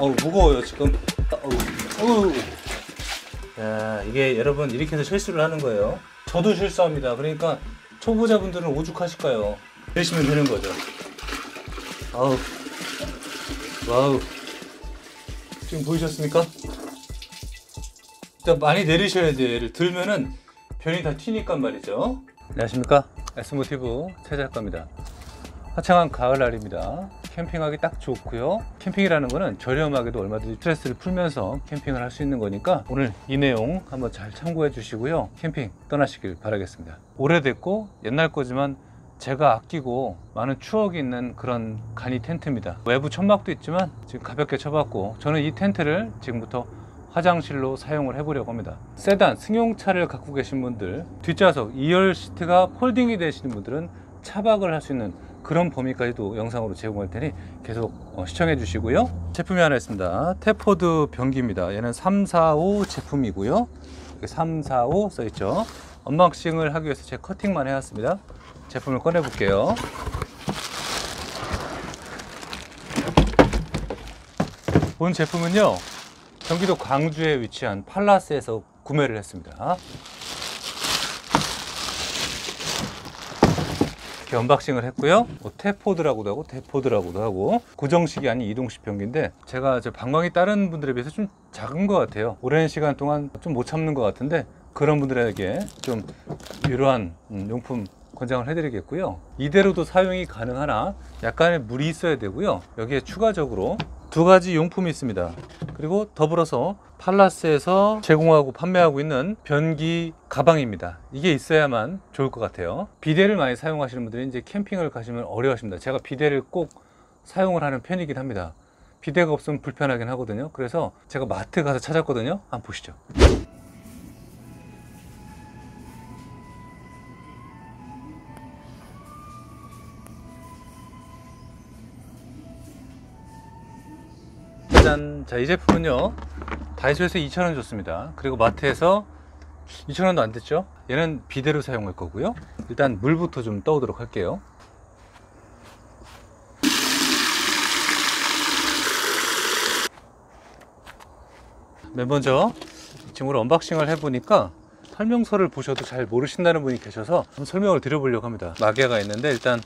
무거워요 지금. 야, 이게 여러분 이렇게 해서 실수를 하는 거예요. 저도 실수합니다. 그러니까 초보자분들은 오죽하실까요? 내리시면 되는 거죠. 와우. 지금 보이셨습니까? 일단 많이 내리셔야 돼요. 얘를 들면은 변이 다 튀니까 말이죠. 안녕하십니까? S모티브 최작가입니다. 화창한 가을날입니다. 캠핑하기 딱 좋고요. 캠핑이라는 거는 저렴하게도 얼마든지 스트레스를 풀면서 캠핑을 할 수 있는 거니까 오늘 이 내용 한번 잘 참고해 주시고요. 캠핑 떠나시길 바라겠습니다. 오래됐고 옛날 거지만 제가 아끼고 많은 추억이 있는 그런 간이 텐트입니다. 외부 천막도 있지만 지금 가볍게 쳐봤고, 저는 이 텐트를 지금부터 화장실로 사용을 해보려고 합니다. 세단, 승용차를 갖고 계신 분들, 뒷좌석 2열 시트가 폴딩이 되시는 분들은 차박을 할 수 있는 그런 범위까지도 영상으로 제공할 테니 계속 시청해 주시고요. 제품이 하나 있습니다. 테포드 변기입니다. 얘는 345 제품이고요. 345 써있죠. 언박싱을 하기 위해서 제 커팅만 해왔습니다. 제품을 꺼내 볼게요. 본 제품은요, 경기도 광주에 위치한 팔라스에서 구매를 했습니다. 이렇게 언박싱을 했고요. 테포드라고도 하고 데포드라고도 하고, 고정식이 아닌 이동식 변기인데 제가 방광이 다른 분들에 비해서 좀 작은 것 같아요. 오랜 시간 동안 좀 못 참는 것 같은데 그런 분들에게 좀 이러한 용품 권장을 해드리겠고요. 이대로도 사용이 가능하나 약간의 물이 있어야 되고요. 여기에 추가적으로 두 가지 용품이 있습니다. 그리고 더불어서 팔라스에서 제공하고 판매하고 있는 변기 가방입니다. 이게 있어야만 좋을 것 같아요. 비데를 많이 사용하시는 분들이 이제 캠핑을 가시면 어려워하십니다. 제가 비데를 꼭 사용을 하는 편이긴 합니다. 비데가 없으면 불편하긴 하거든요. 그래서 제가 마트 가서 찾았거든요. 한번 보시죠. 짠! 자, 이 제품은요, 다이소에서 2,000원 줬습니다. 그리고 마트에서 2,000원도 안 됐죠. 얘는 비데로 사용할 거고요. 일단 물부터 좀 떠오도록 할게요. 맨 먼저 지금 언박싱을 해보니까 설명서를 보셔도 잘 모르신다는 분이 계셔서 한번 설명을 드려보려고 합니다. 마개가 있는데, 일단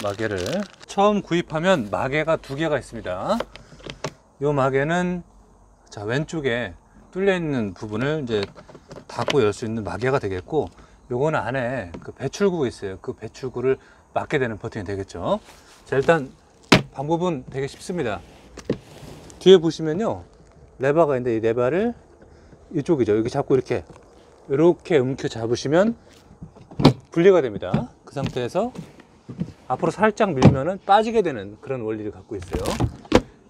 마개를 처음 구입하면 마개가 두 개가 있습니다. 이 마개는 자, 왼쪽에 뚫려 있는 부분을 이제 닫고 열 수 있는 마개가 되겠고, 요거는 안에 그 배출구가 있어요. 그 배출구를 막게 되는 버튼이 되겠죠. 자, 일단 방법은 되게 쉽습니다. 뒤에 보시면요, 레버가 있는데 이 레버를 이쪽이죠. 여기 잡고 이렇게 움켜 잡으시면 분리가 됩니다. 그 상태에서 앞으로 살짝 밀면은 빠지게 되는 그런 원리를 갖고 있어요.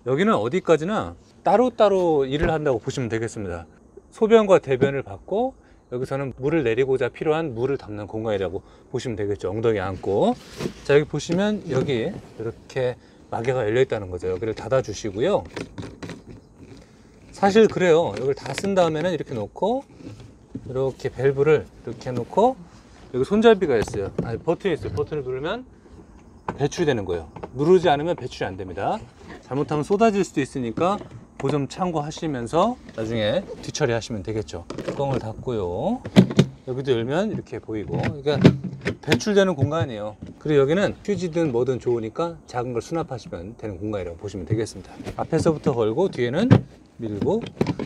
여기는 어디까지나 따로따로 일을 한다고 보시면 되겠습니다. 소변과 대변을 받고, 여기서는 물을 내리고자 필요한 물을 담는 공간이라고 보시면 되겠죠. 엉덩이 안고. 자, 여기 보시면 여기 이렇게 마개가 열려 있다는 거죠. 여기를 닫아 주시고요. 사실 그래요. 여기를 다 쓴 다음에는 이렇게 놓고, 이렇게 밸브를 이렇게 놓고, 여기 손잡이가 있어요. 아니, 버튼이 있어요. 버튼을 누르면 배출이 되는 거예요. 누르지 않으면 배출이 안 됩니다. 잘못하면 쏟아질 수도 있으니까 그 점 참고하시면서 나중에 뒤처리 하시면 되겠죠. 뚜껑을 닫고요. 여기도 열면 이렇게 보이고, 그러니까 배출되는 공간이에요. 그리고 여기는 휴지든 뭐든 좋으니까 작은 걸 수납하시면 되는 공간이라고 보시면 되겠습니다. 앞에서부터 걸고 뒤에는 밀고,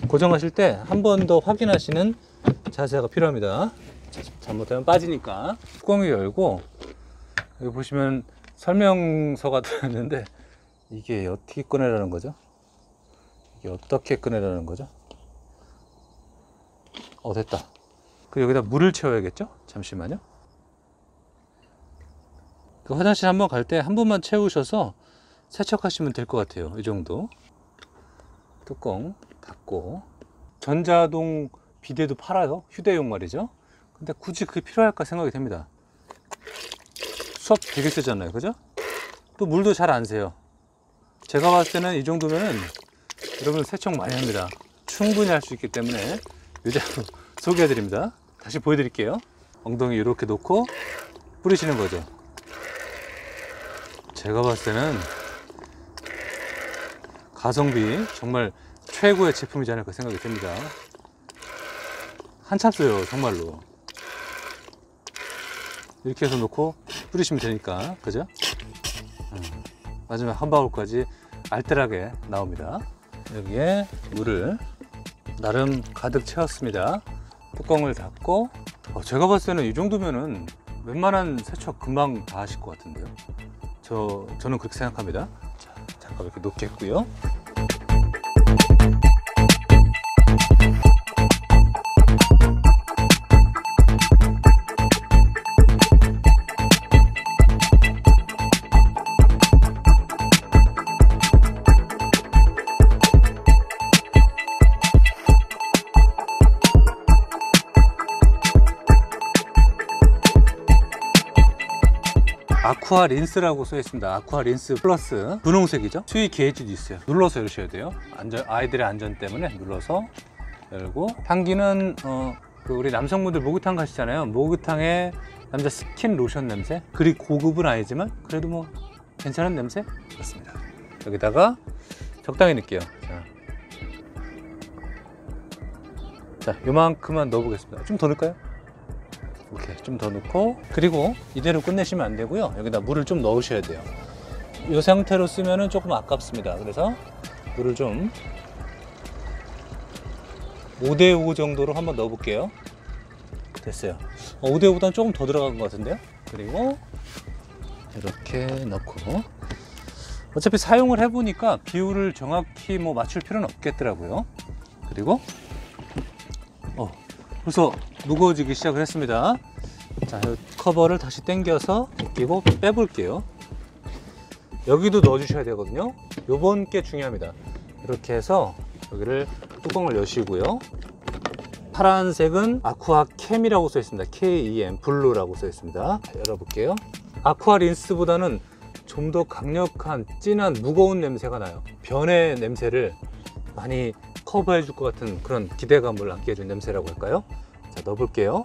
고정하실 때 한 번 더 확인하시는 자세가 필요합니다. 잘못하면 빠지니까. 뚜껑을 열고, 여기 보시면 설명서가 들어있는데, 이게 어떻게 꺼내라는 거죠? 이게 어떻게 꺼내라는 거죠? 됐다. 그리고 여기다 물을 채워야겠죠? 잠시만요. 그 화장실 한번 갈 때 한 번만 채우셔서 세척하시면 될 것 같아요. 이 정도. 뚜껑 닫고. 전자동 비데도 팔아요. 휴대용 말이죠. 근데 굳이 그게 필요할까 생각이 됩니다. 수압 되게 세잖아요. 그죠? 또 물도 잘 안 새요. 제가 봤을 때는 이 정도면은 여러분 세척 많이 합니다. 충분히 할 수 있기 때문에 이 제품 소개해 드립니다. 다시 보여드릴게요. 엉덩이 이렇게 놓고 뿌리시는 거죠. 제가 봤을 때는 가성비 정말 최고의 제품이지 않을까 생각이 듭니다. 한참 써요, 정말로. 이렇게 해서 놓고 뿌리시면 되니까, 그죠? 마지막 한 방울까지 알뜰하게 나옵니다. 여기에 물을 나름 가득 채웠습니다. 뚜껑을 닫고, 제가 봤을 때는 이 정도면은 웬만한 세척 금방 다 하실 것 같은데요. 저는 그렇게 생각합니다. 자, 잠깐 이렇게 놓겠고요. 아쿠아 린스라고 써 있습니다. 아쿠아 린스 플러스 분홍색이죠. 수위 게이지도 있어요. 눌러서 열으셔야 돼요. 아이들의 안전 때문에 눌러서 열고, 향기는 우리 남성분들 목욕탕 가시잖아요. 목욕탕에 남자 스킨 로션 냄새, 그리 고급은 아니지만 그래도 뭐 괜찮은 냄새 그렇습니다. 여기다가 적당히 넣을게요. 자, 요만큼만 넣어보겠습니다. 좀 더 넣을까요? 이렇게 좀 더 넣고, 그리고 이대로 끝내시면 안 되고요. 여기다 물을 좀 넣으셔야 돼요. 이 상태로 쓰면은 조금 아깝습니다. 그래서 물을 좀 5대5 정도로 한번 넣어 볼게요. 됐어요. 5대5보다는 조금 더 들어간 것 같은데요. 그리고 이렇게 넣고, 어차피 사용을 해보니까 비율을 정확히 뭐 맞출 필요는 없겠더라고요. 그리고 벌써 무거워지기 시작을 했습니다. 자, 커버를 다시 당겨서 끼고 빼볼게요. 여기도 넣어주셔야 되거든요. 요번 게 중요합니다. 이렇게 해서 여기를 뚜껑을 여시고요. 파란색은 아쿠아 캠이라고 써 있습니다. KEM 블루라고 써 있습니다. 열어볼게요. 아쿠아 린스보다는 좀 더 강력한 진한 무거운 냄새가 나요. 변의 냄새를 많이 커버해 줄 것 같은 그런 기대감을 남게 해준 냄새라고 할까요? 자, 넣어볼게요.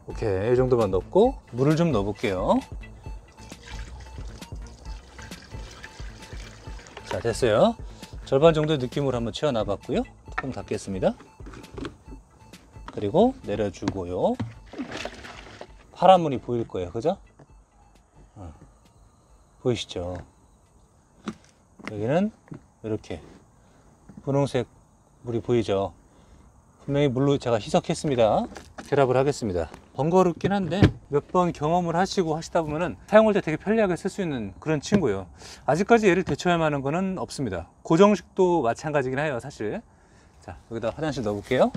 오케이, 이 정도만 넣고 물을 좀 넣어볼게요. 자, 됐어요. 절반 정도의 느낌으로 한번 채워놔 봤고요. 뚜껑 닫겠습니다. 그리고 내려주고요. 파란 물이 보일 거예요, 그죠? 보이시죠? 여기는 이렇게 분홍색 물이 보이죠? 분명히 물로 제가 희석했습니다. 결합을 하겠습니다. 번거롭긴 한데 몇 번 경험을 하시고 하시다 보면은 사용할 때 되게 편리하게 쓸 수 있는 그런 친구예요. 아직까지 얘를 대처할 만한 거는 없습니다. 고정식도 마찬가지긴 해요, 사실. 자, 여기다 화장실 넣어볼게요.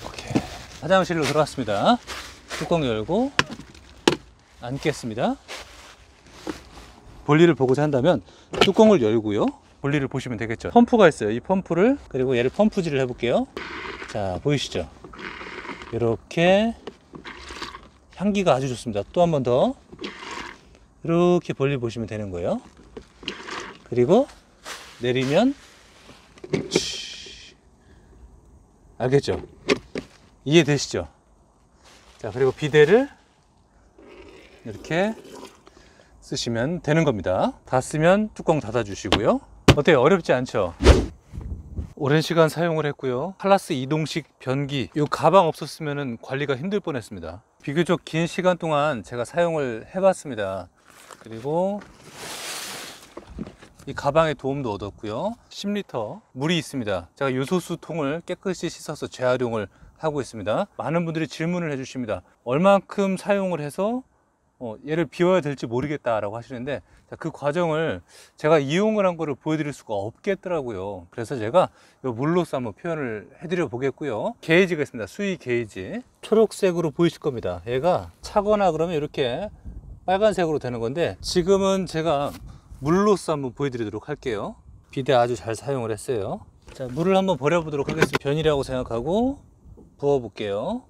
오케이. 화장실로 들어갔습니다. 뚜껑 열고 앉겠습니다. 볼일을 보고자 한다면 뚜껑을 열고요. 볼일을 보시면 되겠죠. 펌프가 있어요. 이 펌프를, 그리고 얘를 펌프질을 해볼게요. 자, 보이시죠? 이렇게 향기가 아주 좋습니다. 또 한 번 더 이렇게 볼일 보시면 되는 거예요. 그리고 내리면, 알겠죠? 이해되시죠? 자, 그리고 비데를 이렇게 쓰시면 되는 겁니다. 다 쓰면 뚜껑 닫아 주시고요. 어때요? 어렵지 않죠? 오랜 시간 사용을 했고요. 칼라스 이동식 변기, 이 가방 없었으면 관리가 힘들 뻔했습니다. 비교적 긴 시간 동안 제가 사용을 해봤습니다. 그리고 이 가방에 도움도 얻었고요. 10리터 물이 있습니다. 제가 요소수 통을 깨끗이 씻어서 재활용을 하고 있습니다. 많은 분들이 질문을 해주십니다. 얼만큼 사용을 해서 얘를 비워야 될지 모르겠다라고 하시는데, 그 과정을 제가 이용을 한 거를 보여드릴 수가 없겠더라고요. 그래서 제가 이 물로서 한번 표현을 해드려 보겠고요. 게이지가 있습니다. 수위 게이지. 초록색으로 보이실 겁니다. 얘가 차거나 그러면 이렇게 빨간색으로 되는 건데, 지금은 제가 물로서 한번 보여드리도록 할게요. 비데 아주 잘 사용을 했어요. 자, 물을 한번 버려보도록 하겠습니다. 변이라고 생각하고 부어 볼게요.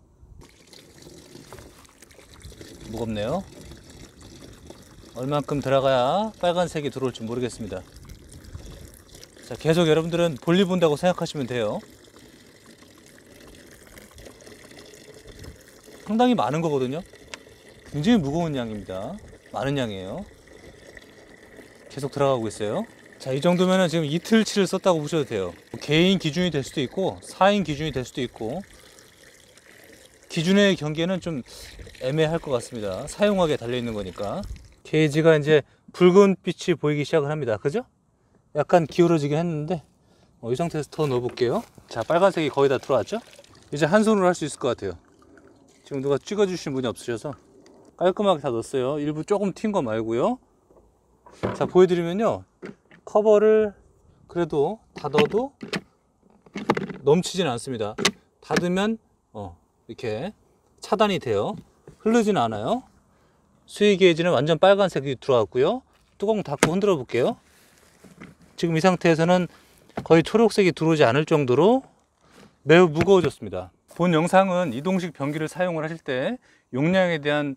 무겁네요. 얼만큼 들어가야 빨간색이 들어올지 모르겠습니다. 자, 계속 여러분들은 볼일 본다고 생각하시면 돼요. 상당히 많은 거거든요. 굉장히 무거운 양입니다. 많은 양이에요. 계속 들어가고 있어요. 자, 이 정도면 지금 이틀치를 썼다고 보셔도 돼요. 개인 기준이 될 수도 있고 4인 기준이 될 수도 있고, 기준의 경계는 좀 애매할 것 같습니다. 사용하기에 달려있는 거니까. 게이지가 이제 붉은 빛이 보이기 시작을 합니다. 그죠? 약간 기울어지긴 했는데 이 상태에서 더 넣어볼게요. 자, 빨간색이 거의 다 들어왔죠? 이제 한 손으로 할 수 있을 것 같아요. 지금 누가 찍어주신 분이 없으셔서 깔끔하게 다 넣었어요. 일부 조금 튄 거 말고요. 자, 보여드리면요, 커버를 그래도 닫아도 넘치진 않습니다. 닫으면 이렇게 차단이 돼요. 흐르지는 않아요. 수위 게이지는 완전 빨간색이 들어왔고요. 뚜껑 닫고 흔들어 볼게요. 지금 이 상태에서는 거의 초록색이 들어오지 않을 정도로 매우 무거워졌습니다. 본 영상은 이동식 변기를 사용을 하실 때 용량에 대한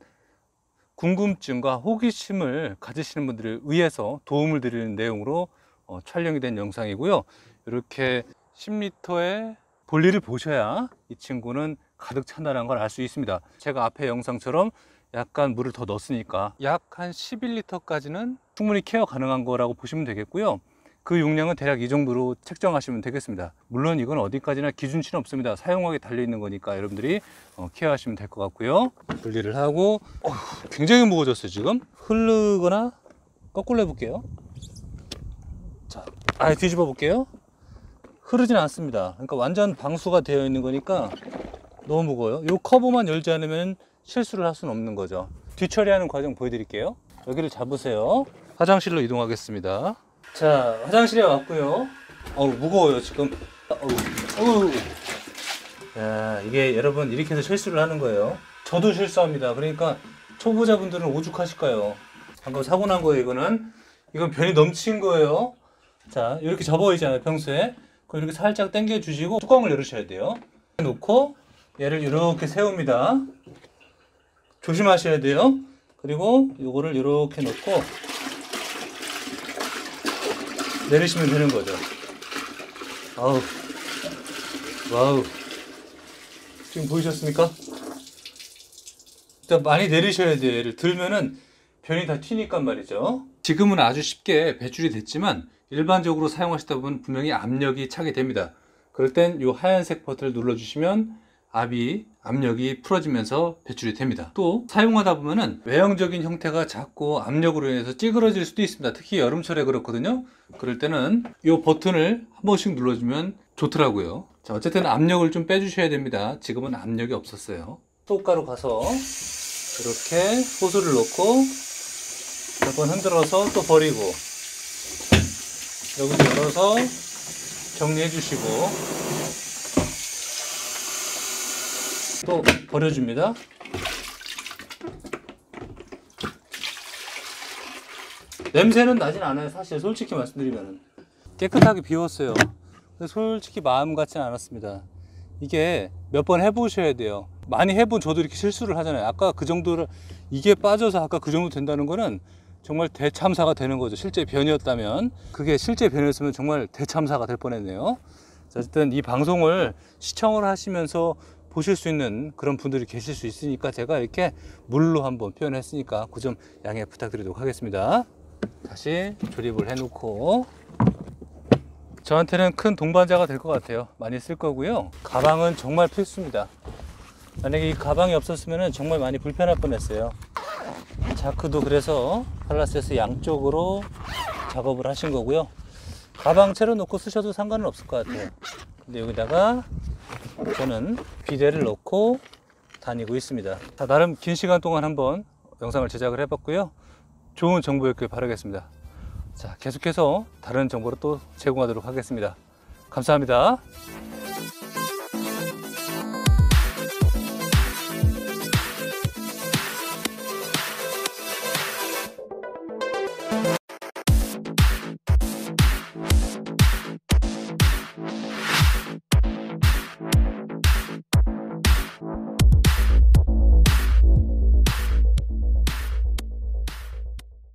궁금증과 호기심을 가지시는 분들을 위해서 도움을 드리는 내용으로 촬영이 된 영상이고요. 이렇게 10리터의 볼일을 보셔야 이 친구는 가득 찬다는 걸 알 수 있습니다. 제가 앞에 영상처럼 약간 물을 더 넣었으니까 약 한 11리터까지는 충분히 케어 가능한 거라고 보시면 되겠고요. 그 용량은 대략 이 정도로 책정하시면 되겠습니다. 물론 이건 어디까지나 기준치는 없습니다. 사용하기에 달려있는 거니까 여러분들이 케어하시면 될 것 같고요. 분리를 하고 굉장히 무거워졌어요. 지금 흐르거나 거꾸로 해볼게요. 자, 아예 뒤집어 볼게요. 흐르진 않습니다. 그러니까 완전 방수가 되어 있는 거니까 너무 무거워요. 이 커버만 열지 않으면 실수를 할 수는 없는 거죠. 뒤처리하는 과정 보여드릴게요. 여기를 잡으세요. 화장실로 이동하겠습니다. 자, 화장실에 왔고요. 무거워요 지금. 야, 이게 여러분 이렇게 해서 실수를 하는 거예요. 저도 실수합니다. 그러니까 초보자분들은 오죽하실 거예요. 방금 사고 난 거예요. 이건 변이 넘친 거예요. 자, 이렇게 접어 있잖아요 평소에. 그럼 이렇게 살짝 당겨 주시고 뚜껑을 열으셔야 돼요. 놓고 얘를 이렇게 세웁니다. 조심하셔야 돼요. 그리고 이거를 이렇게 놓고 내리시면 되는 거죠. 와우. 지금 보이셨습니까? 일단 많이 내리셔야 돼요. 얘를 들면은 변이 다 튀니까 말이죠. 지금은 아주 쉽게 배출이 됐지만 일반적으로 사용하시다 보면 분명히 압력이 차게 됩니다. 그럴 땐 이 하얀색 버튼을 눌러주시면 압력이 풀어지면서 배출이 됩니다. 또 사용하다 보면은 외형적인 형태가 작고 압력으로 인해서 찌그러질 수도 있습니다. 특히 여름철에 그렇거든요. 그럴 때는 이 버튼을 한 번씩 눌러주면 좋더라고요. 자, 어쨌든 압력을 좀 빼주셔야 됩니다. 지금은 압력이 없었어요. 소가루 가서 이렇게 호스를 놓고 몇 번 흔들어서 또 버리고, 여기서 열어서 정리해 주시고 또 버려줍니다. 냄새는 나진 않아요. 사실 솔직히 말씀드리면 깨끗하게 비웠어요. 근데 솔직히 마음 같지는 않았습니다. 이게 몇 번 해보셔야 돼요. 많이 해본 저도 이렇게 실수를 하잖아요. 아까 그 정도를, 이게 빠져서 아까 그 정도 된다는 거는 정말 대참사가 되는 거죠. 실제 변이었다면. 그게 실제 변이었으면 정말 대참사가 될 뻔했네요. 어쨌든 이 방송을 시청을 하시면서 보실 수 있는 그런 분들이 계실 수 있으니까 제가 이렇게 물로 한번 표현했으니까 그 점 양해 부탁드리도록 하겠습니다. 다시 조립을 해 놓고, 저한테는 큰 동반자가 될 것 같아요. 많이 쓸 거고요. 가방은 정말 필수입니다. 만약에 이 가방이 없었으면 정말 많이 불편할 뻔했어요. 자크도 그래서 팔라세스 양쪽으로 작업을 하신 거고요. 가방채로 놓고 쓰셔도 상관은 없을 것 같아요. 근데 여기다가 저는 비데를 넣고 다니고 있습니다. 자, 나름 긴 시간 동안 한번 영상을 제작을 해봤고요. 좋은 정보였길 바라겠습니다. 자, 계속해서 다른 정보를 또 제공하도록 하겠습니다. 감사합니다.